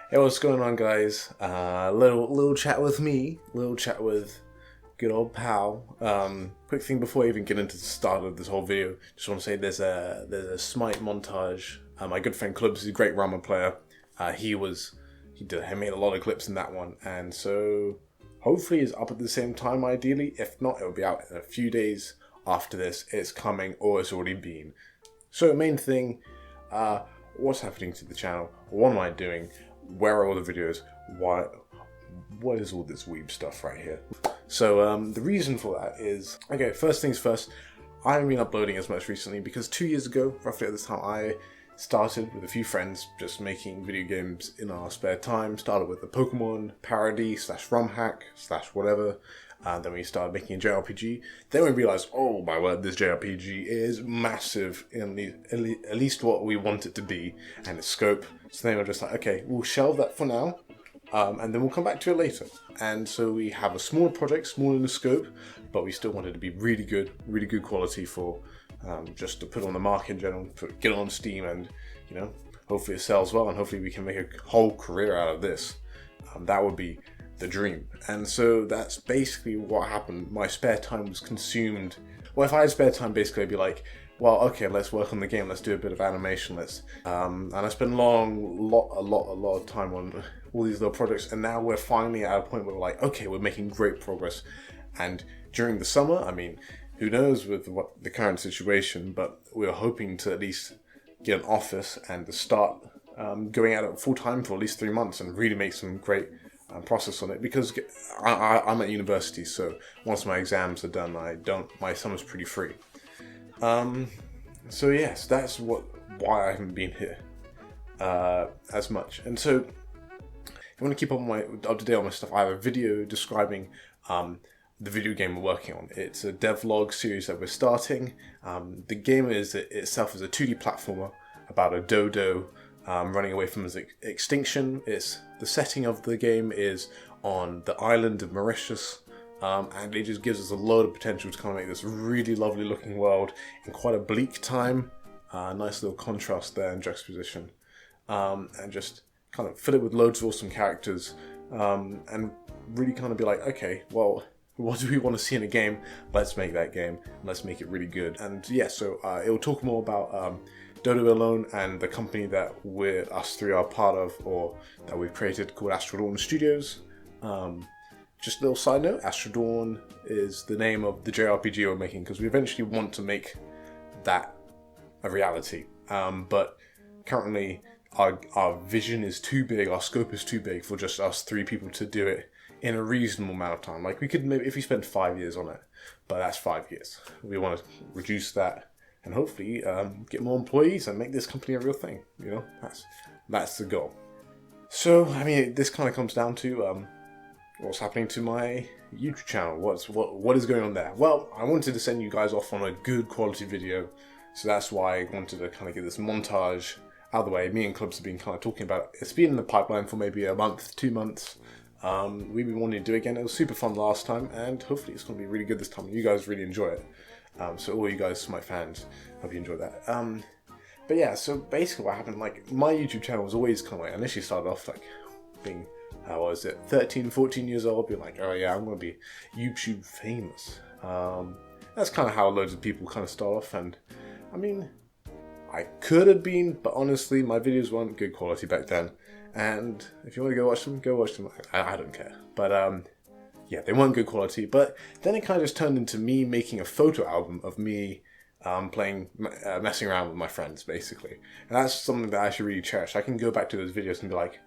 Hey, what's going on, guys? Little chat with me, little chat with good old pal. Quick thing before I even get into the start of this whole video, just want to say there's a SMITE Montage. My good friend Clubs is a great Rama player. He made a lot of clips in that one, and so hopefully it's up at the same time. Ideally, if not, it'll be out in a few days after this. It's coming, or it's already been. So main thing, what's happening to the channel? What am I doing? Where are all the videos? What is all this Weeb stuff right here? So the reason for that is, okay, first things first, I haven't been uploading as much recently because 2 years ago, roughly at this time, I started with a few friends just making video games in our spare time. Started with a Pokemon parody / ROM hack / whatever. Then we started making a JRPG. Then we realized, oh my word, this JRPG is massive in at least what we want it to be and its scope. So then we're just like, okay, we'll shelve that for now, and then we'll come back to it later. And so we have a small project, small in the scope, but we still wanted to be really good quality for just to put on the market in general, get it on Steam, and hopefully it sells well, and hopefully we can make a whole career out of this. That would be the dream. And so that's basically what happened. My spare time was consumed. Well, if I had spare time, basically I'd be like, well, okay, let's work on the game, let's do a bit of animation, and I spent a lot of time on all these little projects, and now we're finally at a point where we're like, okay, we're making great progress. And during the summer, I mean, who knows with what the current situation, but we're hoping to at least get an office and to start going at it full time for at least 3 months and really make some great process on it, because I'm at university, so once my exams are done, my summer's pretty free. So yes, that's why I haven't been here as much. And so if you want to keep up to date on my stuff, I have a video describing the video game we're working on. It's a devlog series that we're starting. The game itself is a 2D platformer about a dodo running away from its extinction. The setting of the game is on the island of Mauritius, and it just gives us a load of potential to kind of make this really lovely looking world in quite a bleak time. Nice little contrast there in juxtaposition, and just kind of fill it with loads of awesome characters, and really kind of be like, okay, well, what do we want to see in a game? Let's make that game. Let's make it really good. And yeah, so it will talk more about Dodo Alone and the company that us three are part of, or that we've created, called Astral Studios. Just a little side note, Astral is the name of the JRPG we're making, because we eventually want to make that a reality. But currently our vision is too big, our scope is too big for just us 3 people to do it in a reasonable amount of time. Like, we could maybe, if we spend 5 years on it, but that's 5 years. We want to reduce that and hopefully get more employees and make this company a real thing. That's the goal. So, I mean, this kind of comes down to what's happening to my YouTube channel. What is going on there? Well, I wanted to send you guys off on a good quality video, so that's why I wanted to kind of get this montage out of the way. Me and Clubs have been kind of talking about it. It's been in the pipeline for maybe a month, 2 months. We've been wanting to do it again. It was super fun last time, and hopefully it's going to be really good this time. You guys really enjoy it. So all you guys, my fans, hope you enjoyed that. But yeah, so basically what happened, like, my YouTube channel was always kind of like, I initially started off like being, 13, 14 years old, being like, oh yeah, I'm going to be YouTube famous. That's kind of how loads of people kind of start off, and I mean, I could have been, but honestly, my videos weren't good quality back then. And if you want to go watch them, go watch them. I don't care. But yeah, they weren't good quality. But then it kind of just turned into me making a photo album of me messing around with my friends, basically. And that's something that I should really cherish. I can go back to those videos and be like,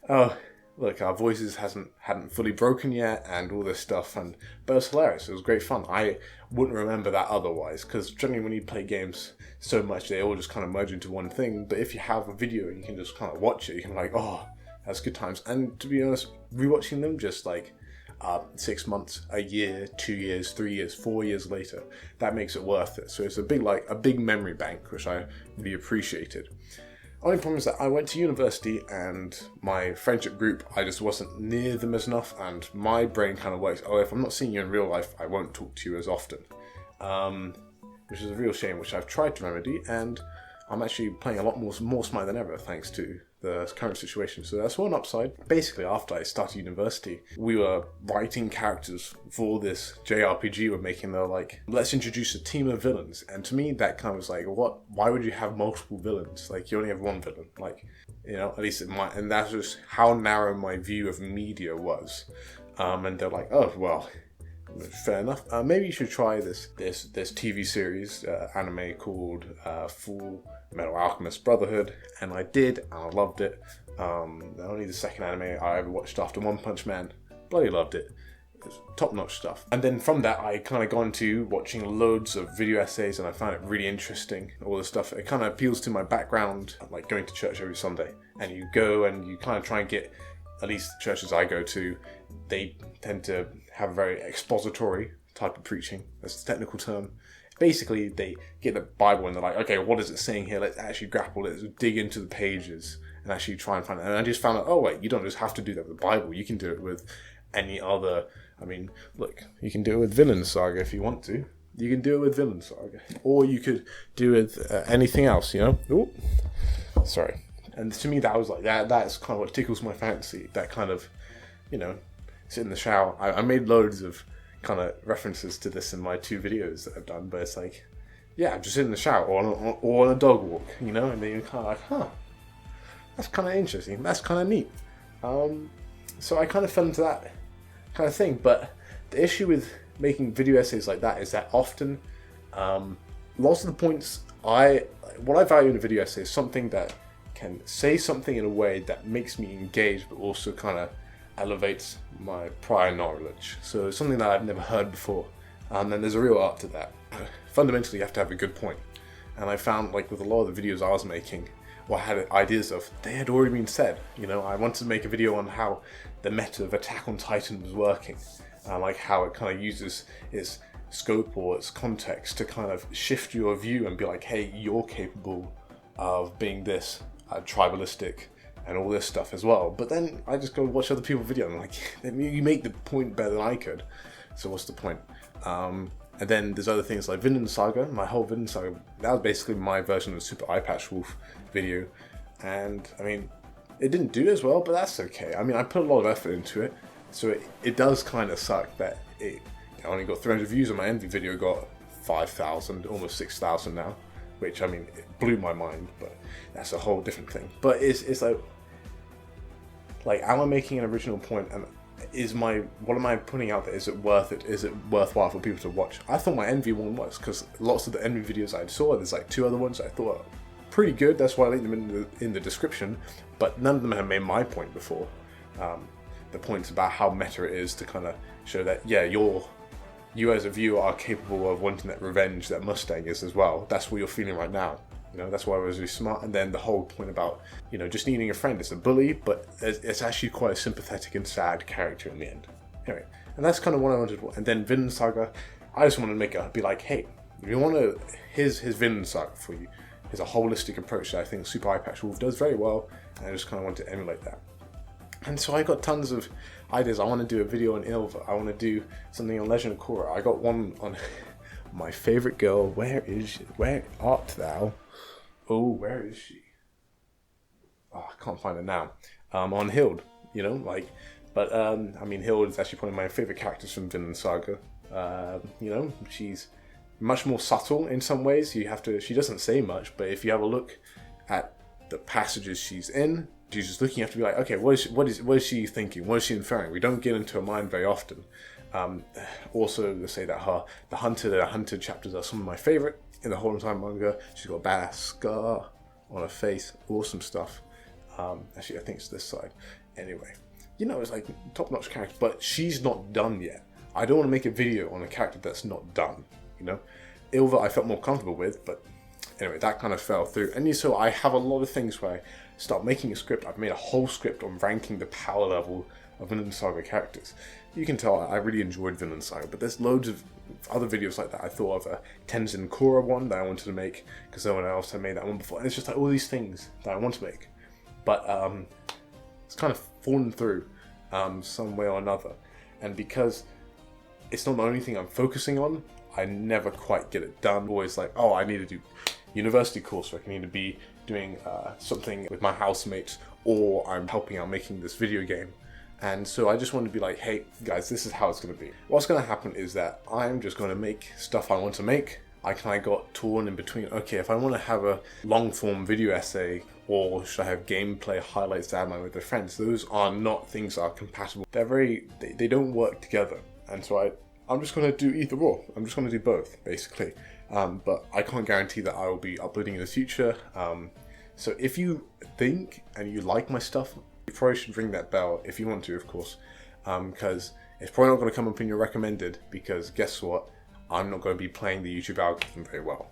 oh, look, our voices hadn't fully broken yet, and all this stuff. But it was hilarious. It was great fun. I wouldn't remember that otherwise, because generally when you play games so much, they all just kind of merge into one thing. But if you have a video and you can just kind of watch it, you can be like, oh, that's good times. And to be honest, rewatching them just like 6 months, a year, 2 years, 3 years, 4 years later, that makes it worth it. So it's a big memory bank, which I really appreciated. Only problem is that I went to university, and my friendship group, I just wasn't near them as enough, and my brain kind of works, oh, if I'm not seeing you in real life, I won't talk to you as often. Which is a real shame, which I've tried to remedy, and I'm actually playing a lot more Smite than ever thanks to the current situation. So that's one upside. Basically, after I started university, we were writing characters for this JRPG we're making. They're like, let's introduce a team of villains. And to me, that kind of was like, what? Why would you have multiple villains? Like, you only have one villain. Like, you know, at least it might. And that's just how narrow my view of media was. And they're like, oh, well, fair enough. Maybe you should try this TV series anime called Full Metal Alchemist Brotherhood, and I did, and I loved it. Only the second anime I ever watched after One Punch Man. Bloody loved it. It was top-notch stuff. And then from that, I kind of got into watching loads of video essays, and I found it really interesting. All the stuff. It kind of appeals to my background, like going to church every Sunday, and you go and you kind of try and get. At least the churches I go to, they tend to have a very expository type of preaching. That's the technical term. Basically, they get the Bible and they're like, okay, what is it saying here? Let's actually grapple, let's dig into the pages and actually try and find it. And I just found out, oh wait, you don't just have to do that with the Bible. You can do it with any other, I mean, look, you can do it with Villain Saga if you want to. You can do it with Villain Saga. Or you could do it with anything else, you know? Ooh, sorry. And to me, that was like, that's kind of what tickles my fancy. That kind of, you know, sit in the shower. I made loads of kind of references to this in my 2 videos that I've done, but it's like, yeah, I'm just in the shower or on a dog walk, you know, and then you're kind of like, huh, that's kind of interesting. That's kind of neat. So I kind of fell into that kind of thing. But the issue with making video essays like that is that often, lots of the points what I value in a video essay is something that can say something in a way that makes me engage, but also kind of elevates my prior knowledge. So it's something that I've never heard before. And then there's a real art to that. Fundamentally, you have to have a good point. And I found, like, with a lot of the videos I was making, what I had ideas of, they had already been said. You know, I wanted to make a video on how the meta of Attack on Titan was working. Like how it kind of uses its scope or its context to kind of shift your view and be like, hey, you're capable of being this. Tribalistic and all this stuff as well. But then I just go watch other people's videos and I'm like, you make the point better than I could. So what's the point? And then there's other things like Vinland Saga. My whole Vinland Saga, that was basically my version of the Super Eye Patch Wolf video. And I mean, it didn't do as well, but that's okay. I mean, I put a lot of effort into it. So it does kind of suck that it only got 300 views and my Envy video got 5,000, almost 6,000 now. Which, I mean, it blew my mind, but that's a whole different thing. But it's like, am I making an original point, and what am I putting out there? Is it worth it? Is it worthwhile for people to watch? I thought my Envy one was, because lots of the Envy videos I saw, there's like 2 other ones I thought were pretty good. That's why I linked them in the description. But none of them have made my point before. The points about how meta it is to kind of show that, yeah, you as a viewer are capable of wanting that revenge that Mustang is as well. That's what you're feeling right now. You know, that's why I was really smart. And then the whole point about, you know, just needing a friend. It's a bully, but it's actually quite a sympathetic and sad character in the end. Anyway, and that's kind of what I wanted. And then Vinland Saga, I just wanted to make it be like, hey, if you want to, here's Vinland Saga for you. Here's a holistic approach that I think Super Eye Patch Wolf does very well. And I just kind of want to emulate that. And so I got tons of ideas. I want to do a video on Ilva. I want to do something on Legend of Korra. I got one on my favorite girl. Where art thou? Oh, where is she? Oh, I can't find her now. On Hild, you know, like, but I mean, Hild is actually one of my favorite characters from Vinland Saga. You know, she's much more subtle in some ways. She doesn't say much, but if you have a look at the passages she's in, she's just looking. You have to be like, okay, what is she thinking? What is she inferring? We don't get into her mind very often. Also, to say that the Hunted chapters are some of my favorite in the whole entire manga. She's got a badass scar on her face. Awesome stuff. Actually, I think it's this side. Anyway, you know, it's like top-notch character, but she's not done yet. I don't want to make a video on a character that's not done. You know, Ilva I felt more comfortable with, but anyway, that kind of fell through. And so I have a lot of things where I start making a script. I've made a whole script on ranking the power level of Vinland Saga characters. You can tell I really enjoyed Vinland Saga, but there's loads of other videos like that. I thought of a Tenzin Korra one that I wanted to make because no one else had made that one before. And it's just like all these things that I want to make, but it's kind of fallen through some way or another. And because it's not the only thing I'm focusing on, I never quite get it done. Always like, oh, I need to do university course where I can either be doing something with my housemates, or I'm helping out making this video game. And so I just want to be like, hey guys, this is how it's going to be. What's going to happen is that I'm just going to make stuff I want to make. I kind of got torn in between, okay, if I want to have a long form video essay, or should I have gameplay highlights to add my with their friends, those are not things that are compatible. They don't work together. And so I'm just going to do either or. I'm just going to do both, basically. But I can't guarantee that I will be uploading in the future. So if you think and you like my stuff, you probably should ring that bell if you want to, of course. Because it's probably not going to come up in your recommended, because guess what? I'm not going to be playing the YouTube algorithm very well.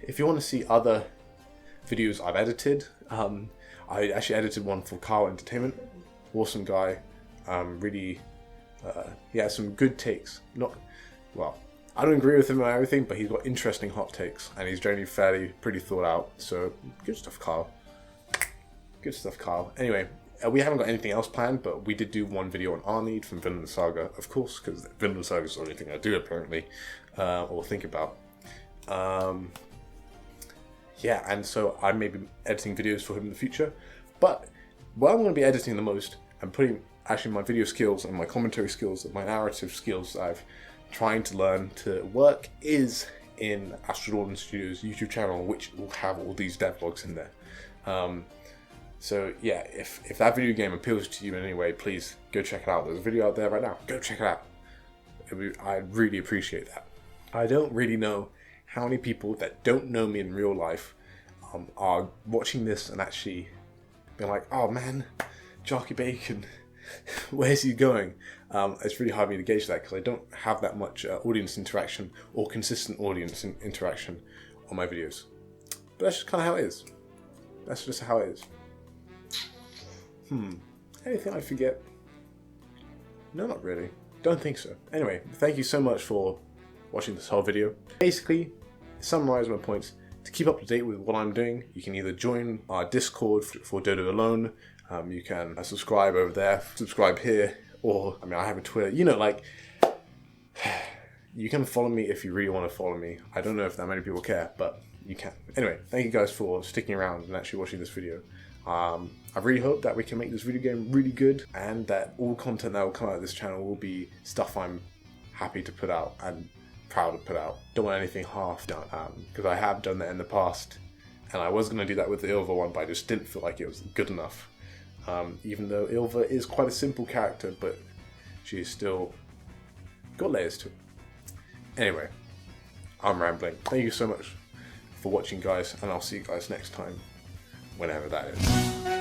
If you want to see other videos I've edited, I actually edited one for Kyle Entertainment. Awesome guy. Really, he has some good takes. I don't agree with him on everything, but he's got interesting hot takes, and he's generally pretty thought out. So good stuff, Kyle. Good stuff, Kyle. Anyway, we haven't got anything else planned, but we did do one video on Arneed from Vinland Saga, of course, because Vinland Saga is the only thing I do apparently, or think about. Yeah, and so I may be editing videos for him in the future, but what I'm going to be editing the most and putting actually my video skills and my commentary skills and my narrative skills that I've trying to learn to work is in Astral Studio's YouTube channel, which will have all these devlogs in there. So yeah, if that video game appeals to you in any way, please go check it out. There's a video out there right now. Go check it out. I'd really appreciate that. I don't really know how many people that don't know me in real life are watching this and actually being like, oh man, Jarky Bacon, where's he going? It's really hard for me to gauge that because I don't have that much audience interaction or consistent audience interaction on my videos. But that's just kind of how it is. That's just how it is. Anything I forget? No, not really. Don't think so. Anyway, thank you so much for watching this whole video. Basically, summarize my points. To keep up to date with what I'm doing, you can either join our Discord for Dodo Alone. You can subscribe over there, subscribe here, or, I mean, I have a Twitter. You know, like, you can follow me if you really want to follow me. I don't know if that many people care, but you can. Anyway, thank you guys for sticking around and actually watching this video. I really hope that we can make this video game really good, and that all content that will come out of this channel will be stuff I'm happy to put out and proud to put out. Don't want anything half done, because I have done that in the past, and I was going to do that with the Ilva one, but I just didn't feel like it was good enough. Even though Ilva is quite a simple character, but she's still got layers to it. Anyway, I'm rambling. Thank you so much for watching, guys, and I'll see you guys next time, whenever that is.